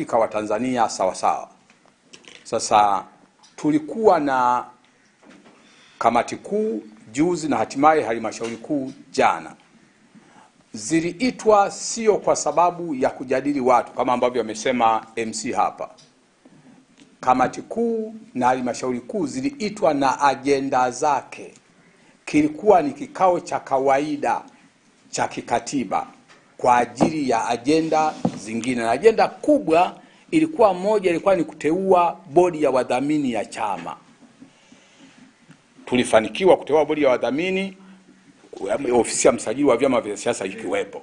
wa Tanzania sawa sawa. Sasa tulikuwa na kamati kuu juzi na hatimaye halmashauri kuu jana. Ziliitwa sio kwa sababu ya kujadili watu kama ambavyo amesema MC hapa. Kamati kuu na halmashauri kuu ziliitwa na ajenda zake. Kilikuwa ni kikao cha kawaida cha kikatiba kwa ajili ya ajenda zingine. Na ajenda kubwa ilikuwa ni kuteua bodi ya wadhamini ya chama. Tulifanikiwa kuteua bodi ya wadhamini, ofisi ya msajili wa vyama vya siasa ikiwepo.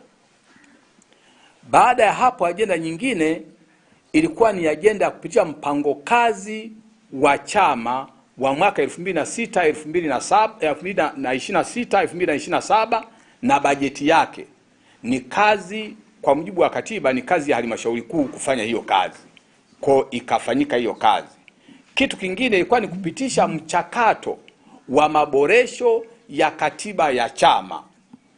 Baada ya hapo, ajenda nyingine ilikuwa ni ajenda ya kupitia mpango kazi wa chama wa mwaka 2026 na bajeti yake. Ni kazi, kwa mujibu wa katiba, ni kazi ya halmashauri kuu kufanya hiyo kazi. Kwa ikafanyika hiyo kazi. Kitu kingine ilikuwa ni kupitisha mchakato wa maboresho ya katiba ya chama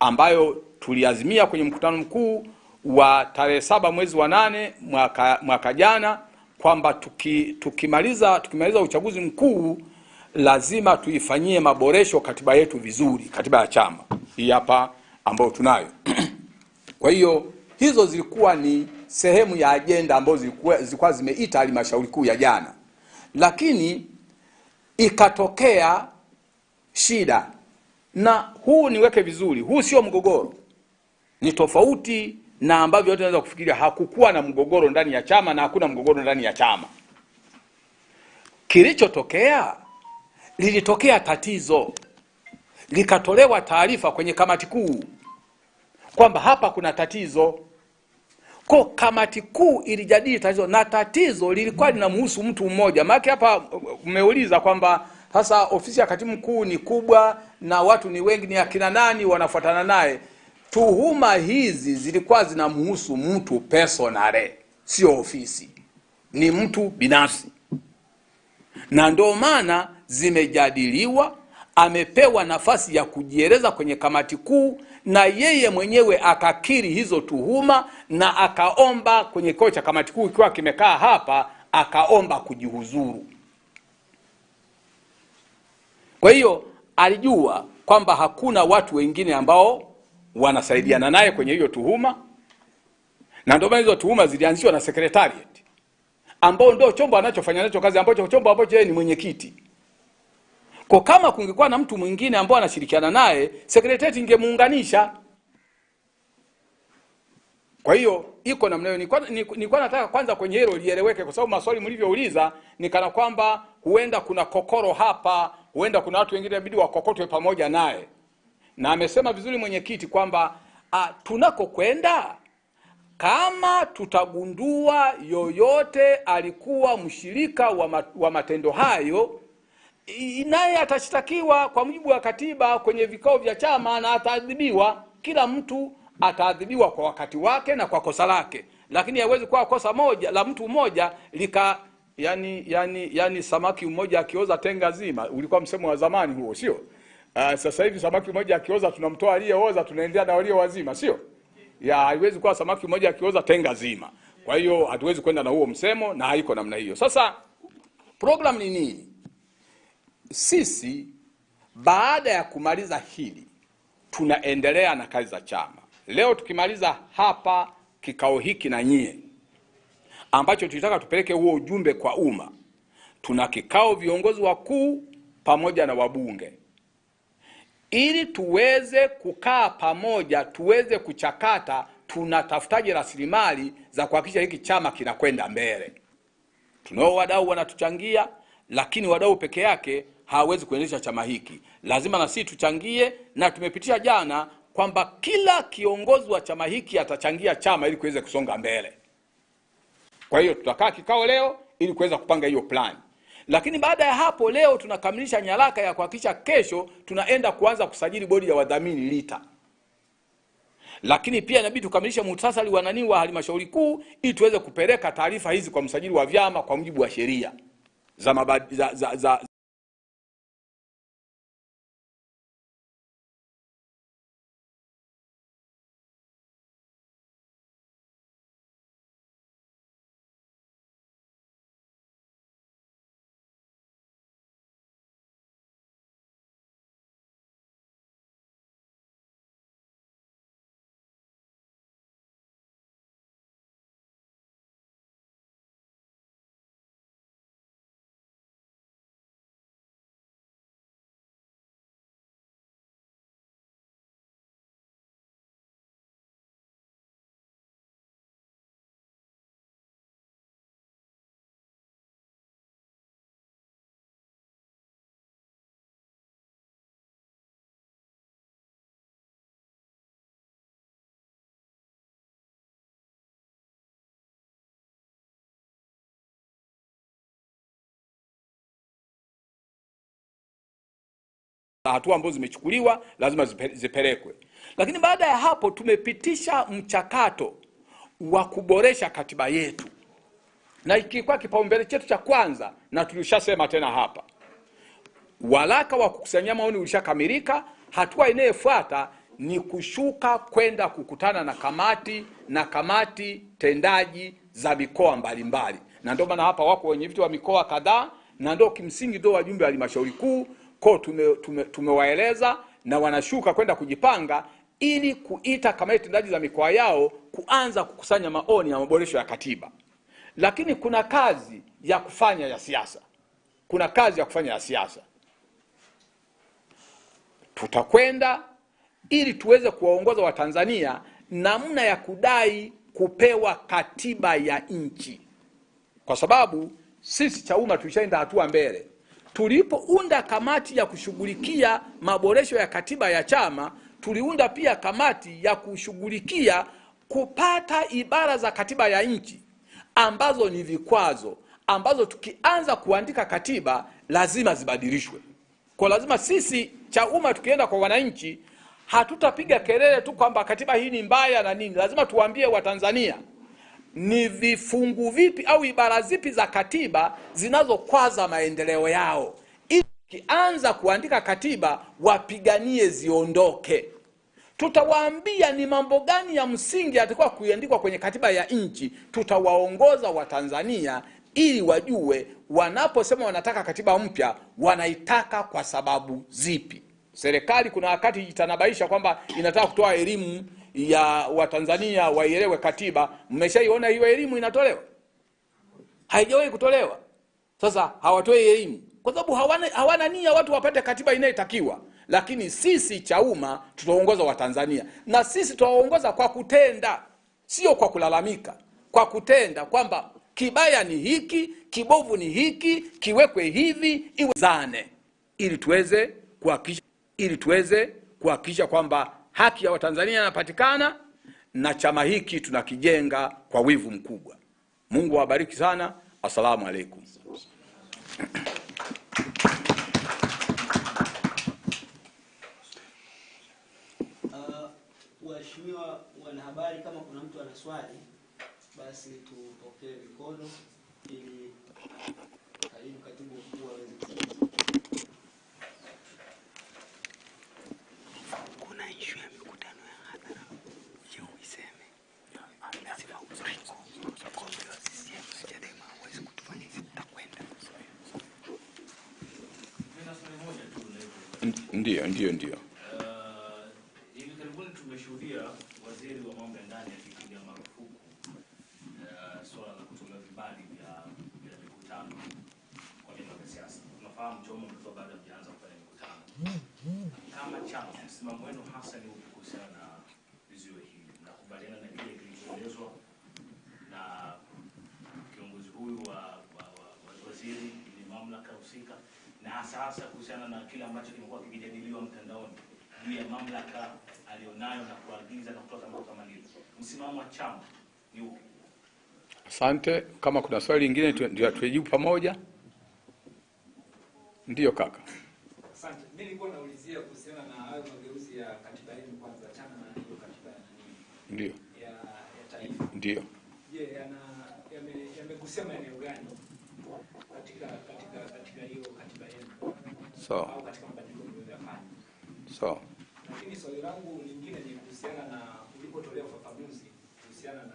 ambayo tuliazimia kwenye mkutano mkuu wa tarehe 7 mwezi wa 8 mwaka jana kwamba tukimaliza uchaguzi mkuu lazima tuifanyie maboresho katiba yetu vizuri, katiba ya chama hii hapa ambayo tunayo. Kwa hiyo hizo zilikuwa ni sehemu ya ajenda ambazo zilikuwa zimeita halmashauri kuu ya jana. Lakini ikatokea shida, na huu niweke vizuri, huu sio mgogoro. Ni tofauti na ambavyo watu wanaweza kufikiria. Hakukuwa na mgogoro ndani ya chama na hakuna mgogoro ndani ya chama. Kilichotokea, lilitokea tatizo. Likatolewa taarifa kwenye kamati kuu kwamba hapa kuna tatizo. Kwa kamati kuu ilijadili tatizo, na tatizo lilikuwa linamhusu mtu mmoja. Maana hapa umeuliza kwamba sasa ofisi ya katibu mkuu ni kubwa na watu ni wengi, ni akina nani wanafuatana naye? Tuhuma hizi zilikuwa zinamhusu mtu personally, sio ofisi. Ni mtu binafsi. Na ndio maana zimejadiliwa, amepewa nafasi ya kujieleza kwenye kamati kuu, na yeye mwenyewe akakiri hizo tuhuma na akaomba kwenye kikao cha kamati kuu ikiwa kimekaa hapa, akaomba kujihuzuru. Kwa hiyo alijua kwamba hakuna watu wengine ambao wanasaidiana naye kwenye hiyo tuhuma, na ndio maana hizo tuhuma zilianzishwa na secretariat ambao ndio chombo anachofanya nacho kazi, ambacho chombo ambacho yeye ni mwenyekiti. Kwa kama kungekuwa na mtu mwingine ambao anashirikiana naye, secretariat ingemuunganisha. Kwa hiyo iko namna hiyo. Nilikuwa nataka kwanza kwenye hilo lieleweke, kwa sababu maswali mlivyouliza nikana kwamba huenda kuna kokoro hapa, huenda kuna watu wengine inabidi wakokotwe pamoja naye. Na amesema vizuri mwenyekiti kwamba tunakokwenda, kama tutagundua yoyote alikuwa mshirika wa matendo hayo, naye atashtakiwa kwa mujibu wa katiba kwenye vikao vya chama na ataadhibiwa. Kila mtu ataadhibiwa kwa wakati wake na kwa kosa lake. Lakini haiwezi kuwa kosa moja la mtu mmoja yani samaki mmoja akioza tenga zima. Ulikuwa msemo wa zamani huo, sio? Sasa hivi samaki mmoja akioza tunamtoa aliyeoza, tunaendelea na walio wazima, sio? Haiwezi kuwa samaki mmoja akioza tenga zima. Kwa hiyo hatuwezi kwenda na huo msemo, na haiko namna hiyo. Sasa program ni nini? Sisi baada ya kumaliza hili tunaendelea na kazi za chama. Leo tukimaliza hapa kikao hiki na nyie, ambacho tulitaka tupeleke huo ujumbe kwa umma, tuna kikao viongozi wakuu pamoja na wabunge, ili tuweze kukaa pamoja, tuweze kuchakata tunatafutaje rasilimali za kuhakikisha hiki chama kinakwenda mbele. Tunao wadau wanatuchangia, lakini wadau peke yake hawezi kuendesha chama hiki. Lazima na sisi tuchangie, na tumepitisha jana kwamba kila kiongozi wa chama hiki atachangia chama ili kuweze kusonga mbele. Kwa hiyo tutakaa kikao leo ili kuweza kupanga hiyo plan. Lakini baada ya hapo, leo tunakamilisha nyaraka ya kuhakikisha kesho tunaenda kuanza kusajili bodi ya wadhamini LITA. Lakini pia inabidi tukamilishe muhtasari wa halmashauri kuu ili tuweze kupeleka taarifa hizi kwa msajili wa vyama kwa mujibu wa sheria za hatua ambazo zimechukuliwa lazima zipelekwe. Lakini baada ya hapo tumepitisha mchakato wa kuboresha katiba yetu, na ikikuwa kipaumbele chetu cha kwanza, na tulishasema tena hapa, waraka wa kukusanyia maoni ulishakamilika. Hatua inayofuata ni kushuka kwenda kukutana na kamati tendaji za mikoa mbalimbali, na ndio maana hapa wako wenyeviti wa mikoa kadhaa, na ndio kimsingi ndio wajumbe wa halmashauri kuu. Kwa tumewaeleza na wanashuka kwenda kujipanga ili kuita kamati tendaji za mikoa yao kuanza kukusanya maoni ya maboresho ya katiba. Lakini kuna kazi ya kufanya ya siasa. Tutakwenda ili tuweze kuwaongoza Watanzania namna ya kudai kupewa katiba ya nchi, kwa sababu sisi Chauma tulishaenda hatua mbele. Tulipounda kamati ya kushughulikia maboresho ya katiba ya chama, tuliunda pia kamati ya kushughulikia kupata ibara za katiba ya nchi ambazo ni vikwazo, ambazo tukianza kuandika katiba lazima zibadilishwe. Kwa lazima sisi Chauma tukienda kwa wananchi, hatutapiga kelele tu kwamba katiba hii ni mbaya na nini. Lazima tuwaambie Watanzania ni vifungu vipi au ibara zipi za katiba zinazokwaza maendeleo yao, ili kianza kuandika katiba wapiganie ziondoke. Tutawaambia ni mambo gani ya msingi yatakuwa kuandikwa kwenye katiba ya nchi. Tutawaongoza Watanzania ili wajue wanaposema wanataka katiba mpya wanaitaka kwa sababu zipi. Serikali kuna wakati itanabaisha kwamba inataka kutoa elimu ya Watanzania waielewe katiba. Mmeshaiona hiyo elimu inatolewa? Haijawahi kutolewa. Sasa hawatoi elimu kwa sababu hawana nia watu wapate katiba inayotakiwa. Lakini sisi Chauma tutaongoza Watanzania, na sisi tutaongoza kwa kutenda, sio kwa kulalamika. Kwa kutenda kwamba kibaya ni hiki, kibovu ni hiki, kiwekwe hivi, iwezane, ili tuweze kuhakikisha kwamba haki ya Watanzania inapatikana na chama hiki tunakijenga kwa wivu mkubwa. Mungu awabariki sana. Asalamu alaykum. Waheshimiwa wanahabari, kama kuna mtu ana swali basi tupokee mikono ili karibu katibu mkuu aweze kujibu. Kuna issue ya mikutano ya hadhara. Je, uiseme? Lazima uziko. Kwa hiyo sisi Chadema hawezi kutufanya hivi, tutakwenda. Ndio. Hivi karibuni tumeshuhudia waziri wa mambo ya ndani akipiga marufuku swala la kutolewa vibali vya mikutano kwa vyama vya siasa. Tunafahamu Chauma mlikuwa bado hajaanza kufanya mikutano. Kama chama, msimamo wenu hasa ni upi kuhusiana na vizuio hivi? Mnakubaliana na kile kilichoelezwa na kiongozi huyu wa waziri, ni mamlaka husika, na hasa kuhusiana na kile ambacho kimekuwa kikijadiliwa mtandaoni juu ya mamlaka alionayo na kuagiza na kutoa tamko kama hilo? Msimamo wa chama ni upi? Asante. Kama kuna swali lingine ndio tujibu pamoja. Ndio kaka. Asante. Mimi nilikuwa naulizia kuhusiana na hayo mageuzi ya katiba yenu kwanza, chana na hiyo katiba ya nini? Ndio. Ya taifa. Ndio. Je, yamegusia maeneo gani katika hiyo katiba yenu? Au katika mabadiliko mliyofanya? Lakini swali langu lingine ni kuhusiana na ulipotolea ufafanuzi kuhusiana na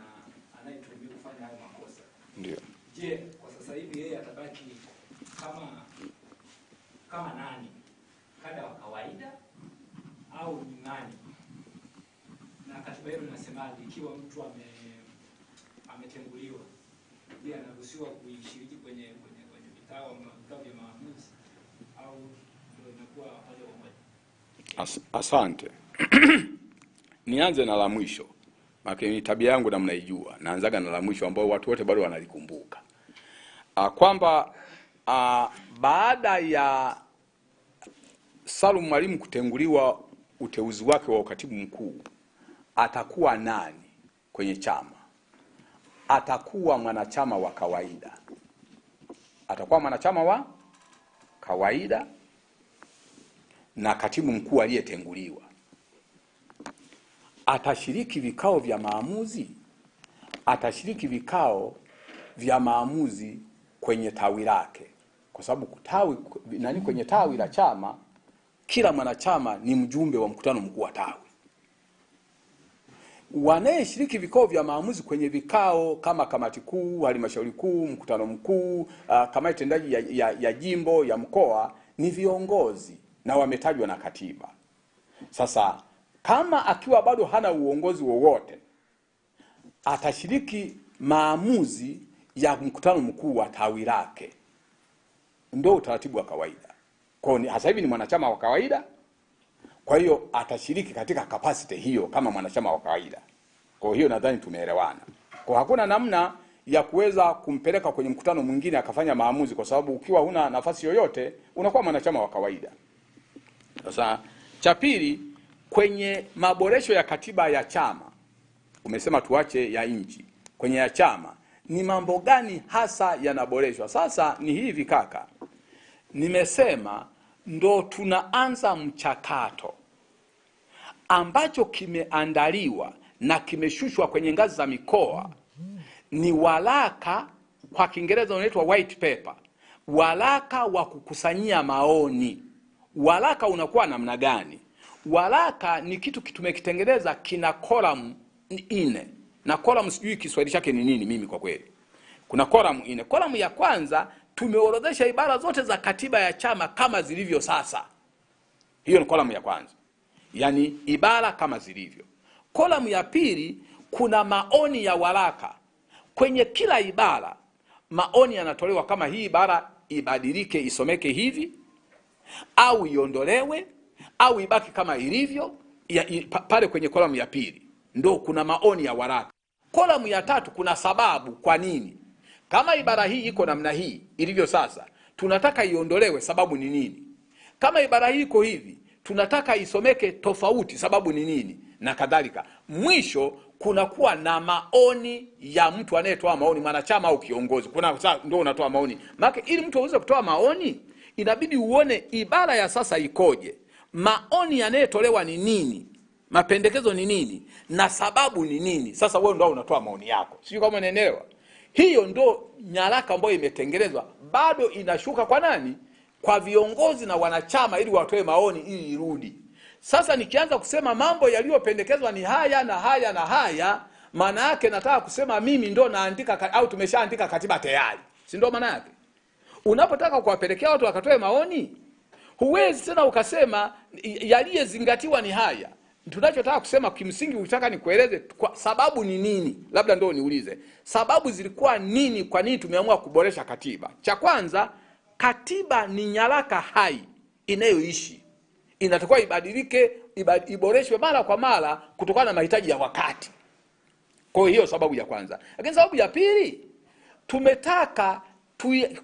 anayetuhumiwa kufanya hayo makosa. Ndio. Je, kwa sasa hivi yeye atabaki kama nani? Kada wa kawaida au ni nani? Na katiba yenu inasemaje ikiwa mtu ametenguliwa? Je, anaruhusiwa kuishiriki kwenye vikao vya maamuzi au ndio inakuwa moja kwa moja? Asante. Nianze na la mwisho. Maana tabia yangu na mnaijua. Naanzaga na la mwisho ambao watu wote bado wanalikumbuka. Kwamba baada ya Salum Mwalimu kutenguliwa uteuzi wake wa ukatibu mkuu, atakuwa nani kwenye chama? Atakuwa mwanachama wa kawaida. na katibu mkuu aliyetenguliwa. Atashiriki vikao vya maamuzi, atashiriki vikao vya maamuzi kwenye tawi lake, kwa sababu kwenye tawi la chama kila mwanachama ni mjumbe wa mkutano mkuu wa tawi. Wanayeshiriki vikao vya maamuzi kwenye vikao kama kamati kuu, halmashauri kuu, mkutano mkuu, kamati tendaji ya jimbo, ya mkoa, ni viongozi na wametajwa na katiba. Sasa kama akiwa bado hana uongozi wowote, atashiriki maamuzi ya mkutano mkuu wa tawi lake. Ndio utaratibu wa kawaida. Kwa hiyo sasa hivi ni mwanachama wa kawaida, kwa hiyo atashiriki katika capacity hiyo kama mwanachama wa kawaida. Kwa hiyo nadhani tumeelewana. Kwa hakuna namna ya kuweza kumpeleka kwenye mkutano mwingine akafanya maamuzi, kwa sababu ukiwa huna nafasi yoyote unakuwa mwanachama wa kawaida. Sasa cha pili, kwenye maboresho ya katiba ya chama, umesema tuache ya nchi, kwenye ya chama ni mambo gani hasa yanaboreshwa? Sasa ni hivi kaka, nimesema ndo tunaanza mchakato ambacho kimeandaliwa na kimeshushwa kwenye ngazi za mikoa. Ni waraka, kwa Kiingereza unaitwa white paper, waraka wa kukusanyia maoni. Waraka unakuwa namna gani? Waraka ni kitu tumekitengeneza, kina column 4, na column sijui Kiswahili chake ni nini mimi kwa kweli. Kuna column 4. Column ya kwanza tumeorodhesha ibara zote za katiba ya chama kama zilivyo sasa. Hiyo ni column ya kwanza, yani ibara kama zilivyo. Column ya pili kuna maoni ya waraka. Kwenye kila ibara maoni yanatolewa, kama hii ibara ibadilike, isomeke hivi, au iondolewe, au ibaki kama ilivyo. Pale kwenye column ya pili ndio kuna maoni ya waraka. Column ya tatu kuna sababu kwa nini. Kama ibara hii iko namna hii ilivyo sasa, tunataka iondolewe, sababu ni nini? Kama ibara hii iko hivi, tunataka isomeke tofauti, sababu ni nini? Na kadhalika. Mwisho kuna kuwa na maoni ya mtu anayetoa maoni, mwanachama au kiongozi. Kuna ndio unatoa maoni. Maana ili mtu aweze kutoa maoni, inabidi uone ibara ya sasa ikoje, maoni yanayetolewa ni nini, mapendekezo ni nini, na sababu ni nini. Sasa wewe ndio unatoa maoni yako. Sio kama unaelewa? Hiyo ndo nyaraka ambayo imetengenezwa, bado inashuka kwa nani? Kwa viongozi na wanachama, ili watoe maoni ili irudi. Sasa nikianza kusema mambo yaliyopendekezwa ni haya na haya na haya, maana yake nataka kusema mimi ndo naandika au tumeshaandika katiba tayari. Si ndio maana yake? Unapotaka kuwapelekea watu wakatoe maoni, huwezi tena ukasema yaliyezingatiwa ni haya. Tunachotaka kusema kimsingi, unataka nikueleze kwa sababu ni nini. Labda ndio niulize sababu zilikuwa nini, kwa nini tumeamua kuboresha katiba. Cha kwanza, katiba ni nyaraka hai inayoishi, inatakiwa ibadilike, iboreshwe mara kwa mara kutokana na mahitaji ya wakati. Kwa hiyo sababu ya kwanza. Lakini sababu ya pili, tumetaka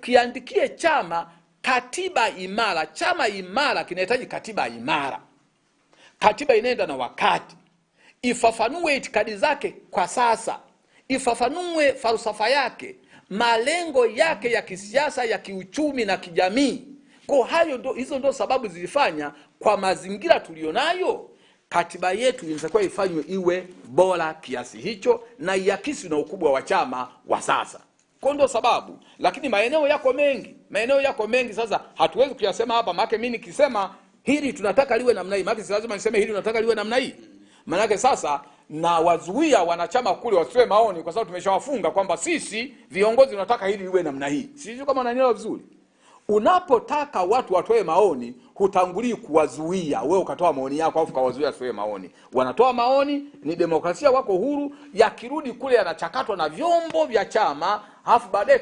kiandikie chama katiba imara. Chama imara kinahitaji katiba imara. Katiba inaenda na wakati, ifafanue itikadi zake kwa sasa, ifafanue falsafa yake, malengo yake ya kisiasa, ya kiuchumi na kijamii. Kwa hizo ndo sababu zilifanya kwa mazingira tulionayo katiba yetu inatakiwa ifanywe iwe bora kiasi hicho na iakisi na ukubwa wa chama wa sasa. Kwa ndo sababu. Lakini maeneo yako mengi sasa hatuwezi kuyasema hapa, maana mimi nikisema hili tunataka liwe namna hii, maana si lazima niseme hili tunataka liwe namna hii. Maana sasa na wazuia wanachama kule wasitoe maoni, kwa sababu tumeshawafunga kwamba sisi viongozi tunataka hili liwe namna hii. Sisi kama unanielewa vizuri. Unapotaka watu watoe maoni, hutangulii kuwazuia. Wewe ukatoa maoni yako afu kawazuia watoe maoni. Wanatoa maoni, ni demokrasia, wako huru, yakirudi kule yanachakatwa na vyombo vya chama, afu baadaye